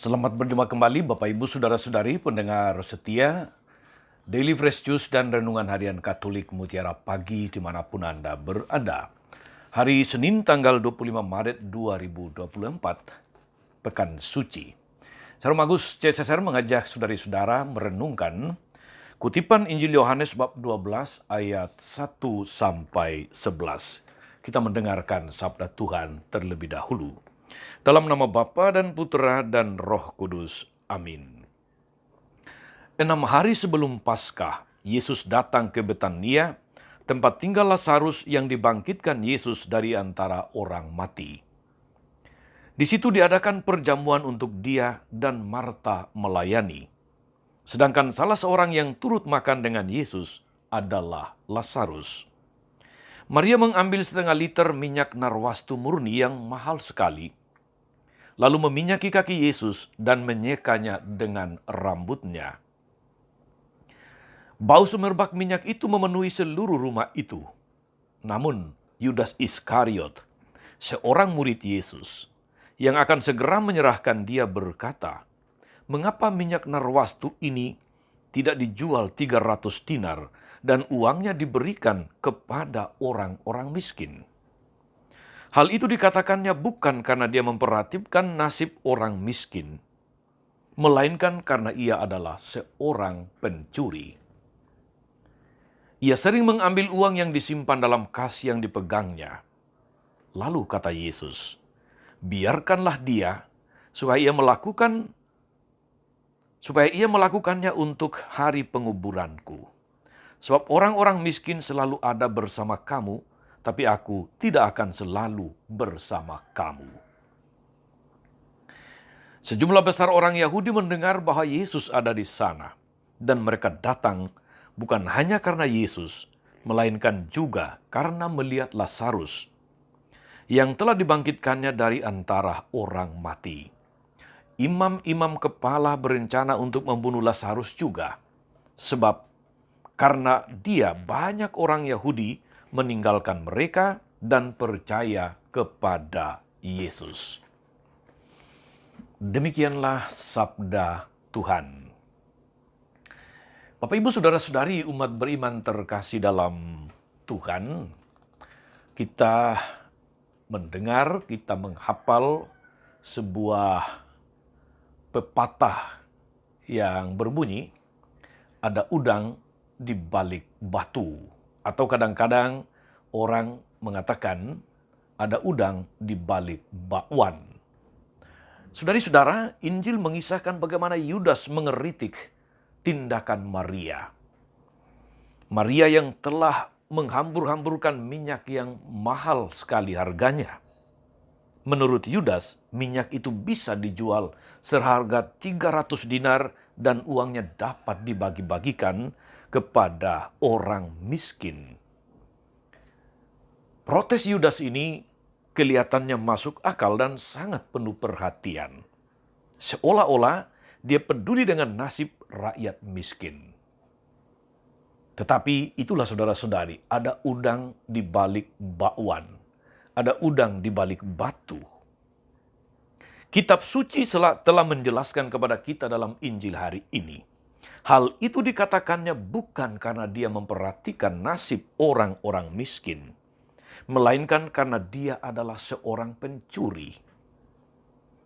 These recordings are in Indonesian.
Selamat berjumpa kembali Bapak Ibu Saudara-saudari pendengar setia Daily Fresh Juice dan Renungan Harian Katolik Mutiara Pagi dimanapun Anda berada. Hari Senin tanggal 25 Maret 2024, Pekan Suci. Sarum Agus CSR mengajak saudari-saudara merenungkan kutipan Injil Yohanes bab 12 ayat 1 sampai 11. Kita mendengarkan sabda Tuhan terlebih dahulu. Dalam nama Bapa dan Putera dan Roh Kudus. Amin. 6 hari sebelum Paskah, Yesus datang ke Betania, tempat tinggal Lazarus yang dibangkitkan Yesus dari antara orang mati. Di situ diadakan perjamuan untuk dia dan Marta melayani. Sedangkan salah seorang yang turut makan dengan Yesus adalah Lazarus. Maria mengambil setengah liter minyak narwastu murni yang mahal sekali, lalu meminyaki kaki Yesus dan menyekanya dengan rambutnya. Bau semerbak minyak itu memenuhi seluruh rumah itu. Namun Yudas Iskariot, seorang murid Yesus, yang akan segera menyerahkan dia berkata, "Mengapa minyak narwastu ini tidak dijual 300 dinar dan uangnya diberikan kepada orang-orang miskin?" Hal itu dikatakannya bukan karena dia memperhatikan nasib orang miskin, melainkan karena ia adalah seorang pencuri. Ia sering mengambil uang yang disimpan dalam kas yang dipegangnya. Lalu kata Yesus, "Biarkanlah dia supaya ia melakukannya untuk hari penguburanku. Sebab orang-orang miskin selalu ada bersama kamu, tapi aku tidak akan selalu bersama kamu." Sejumlah besar orang Yahudi mendengar bahwa Yesus ada di sana, dan mereka datang bukan hanya karena Yesus, melainkan juga karena melihat Lazarus yang telah dibangkitkannya dari antara orang mati. Imam-imam kepala berencana untuk membunuh Lazarus juga, sebab karena dia banyak orang Yahudi meninggalkan mereka dan percaya kepada Yesus. Demikianlah sabda Tuhan. Bapak Ibu Saudara-saudari umat beriman terkasih dalam Tuhan, kita mendengar, kita menghafal sebuah pepatah yang berbunyi, "Ada udang di balik batu." Atau kadang-kadang orang mengatakan ada udang di balik bakwan. Saudari-saudara, Injil mengisahkan bagaimana Yudas mengeritik tindakan Maria. Maria yang telah menghambur-hamburkan minyak yang mahal sekali harganya. Menurut Yudas, minyak itu bisa dijual seharga 300 dinar dan uangnya dapat dibagi-bagikan kepada orang miskin. Protes Yudas ini kelihatannya masuk akal dan sangat penuh perhatian. Seolah-olah dia peduli dengan nasib rakyat miskin. Tetapi itulah saudara-saudari, ada udang di balik bakwan, ada udang di balik batu. Kitab suci telah menjelaskan kepada kita dalam Injil hari ini. Hal itu dikatakannya bukan karena dia memperhatikan nasib orang-orang miskin, melainkan karena dia adalah seorang pencuri.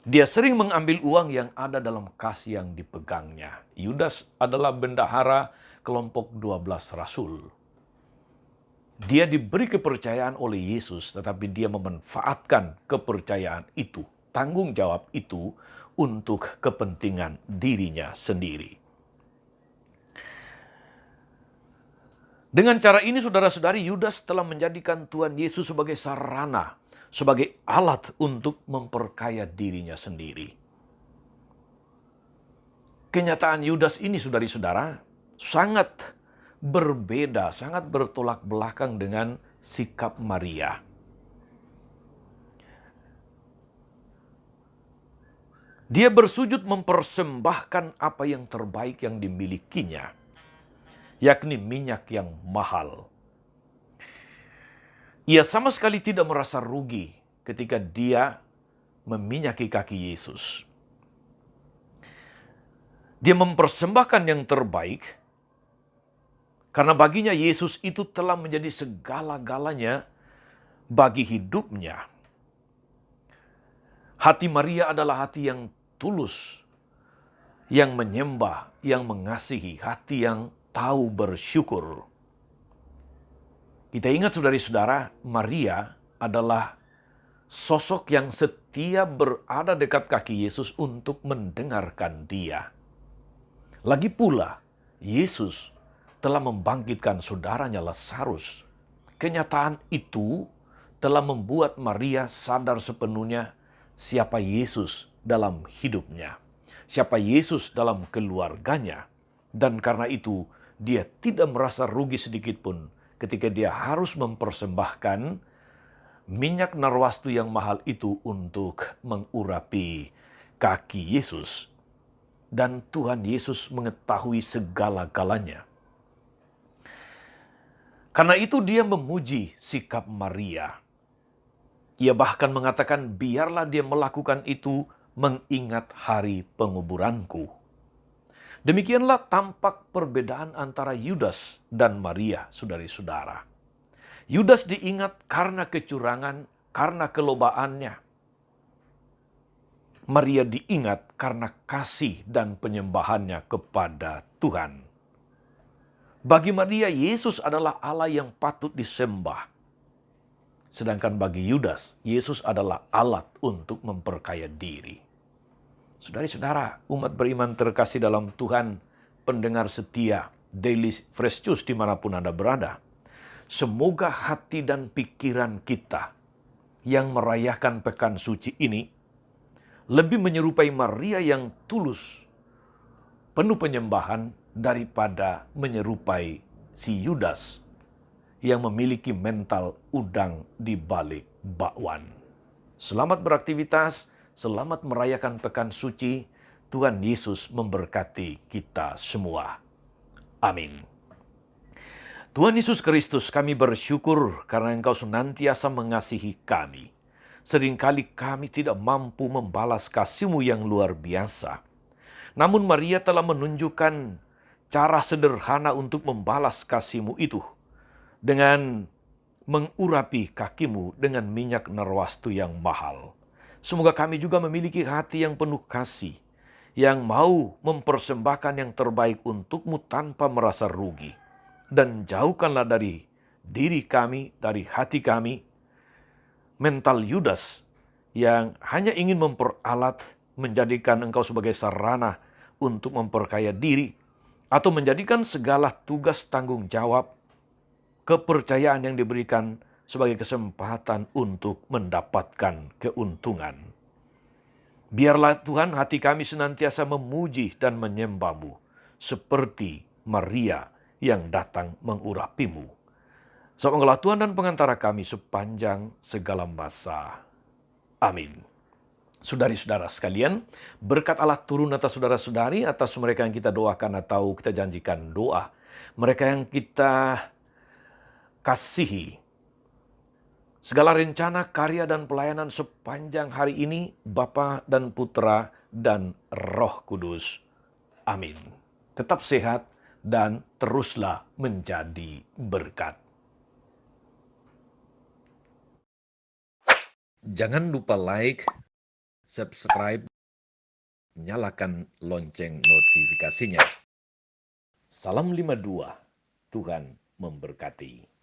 Dia sering mengambil uang yang ada dalam kas yang dipegangnya. Yudas adalah bendahara kelompok 12 rasul. Dia diberi kepercayaan oleh Yesus, tetapi dia memanfaatkan kepercayaan itu, tanggung jawab itu, untuk kepentingan dirinya sendiri. Dengan cara ini, saudara-saudari, Yudas telah menjadikan Tuhan Yesus sebagai sarana, sebagai alat untuk memperkaya dirinya sendiri. Kenyataan Yudas ini, saudari-saudara, sangat berbeda, sangat bertolak belakang dengan sikap Maria. Dia bersujud mempersembahkan apa yang terbaik yang dimilikinya, yakni minyak yang mahal. Ia sama sekali tidak merasa rugi ketika dia meminyaki kaki Yesus. Dia mempersembahkan yang terbaik karena baginya Yesus itu telah menjadi segala-galanya bagi hidupnya. Hati Maria adalah hati yang tulus, yang menyembah, yang mengasihi, hati yang tahu bersyukur. Kita ingat saudari-saudara, Maria adalah sosok yang setia berada dekat kaki Yesus untuk mendengarkan dia. Lagi pula, Yesus telah membangkitkan saudaranya Lazarus. Kenyataan itu telah membuat Maria sadar sepenuhnya siapa Yesus dalam hidupnya, siapa Yesus dalam keluarganya. Dan karena itu, dia tidak merasa rugi sedikit pun ketika dia harus mempersembahkan minyak narwastu yang mahal itu untuk mengurapi kaki Yesus. Dan Tuhan Yesus mengetahui segala-galanya. Karena itu dia memuji sikap Maria. Ia bahkan mengatakan, biarlah dia melakukan itu mengingat hari penguburanku. Demikianlah tampak perbedaan antara Yudas dan Maria, saudari-saudara. Yudas diingat karena kecurangan, karena kelobaannya. Maria diingat karena kasih dan penyembahannya kepada Tuhan. Bagi Maria, Yesus adalah Allah yang patut disembah. Sedangkan bagi Yudas, Yesus adalah alat untuk memperkaya diri. Saudari-saudara, umat beriman terkasih dalam Tuhan, pendengar setia, Daily Fresh Juice dimanapun Anda berada. Semoga hati dan pikiran kita yang merayakan pekan suci ini lebih menyerupai Maria yang tulus, penuh penyembahan daripada menyerupai si Yudas yang memiliki mental udang di balik bakwan. Selamat beraktivitas, selamat merayakan pekan suci. Tuhan Yesus memberkati kita semua. Amin. Tuhan Yesus Kristus, kami bersyukur karena Engkau senantiasa mengasihi kami. Seringkali kami tidak mampu membalas kasih-Mu yang luar biasa. Namun Maria telah menunjukkan cara sederhana untuk membalas kasih-Mu itu dengan mengurapi kaki-Mu dengan minyak narwastu yang mahal. Semoga kami juga memiliki hati yang penuh kasih, yang mau mempersembahkan yang terbaik untuk-Mu tanpa merasa rugi. Dan jauhkanlah dari diri kami, dari hati kami, mental Yudas yang hanya ingin memperalat, menjadikan Engkau sebagai sarana untuk memperkaya diri, atau menjadikan segala tugas tanggung jawab, kepercayaan yang diberikan sebagai kesempatan untuk mendapatkan keuntungan. Biarlah Tuhan hati kami senantiasa memuji dan menyembah-Mu, seperti Maria yang datang mengurapi-Mu. Sebab Engkaulah Tuhan dan pengantara kami sepanjang segala masa. Amin. Saudari-saudara sekalian, berkat Allah turun atas saudara-saudari, atas mereka yang kita doakan atau kita janjikan doa. Mereka yang kita kasihi. Segala rencana, karya, dan pelayanan sepanjang hari ini, Bapa dan Putra dan Roh Kudus. Amin. Tetap sehat dan teruslah menjadi berkat. Jangan lupa like, subscribe, nyalakan lonceng notifikasinya. Salam 52, Tuhan memberkati.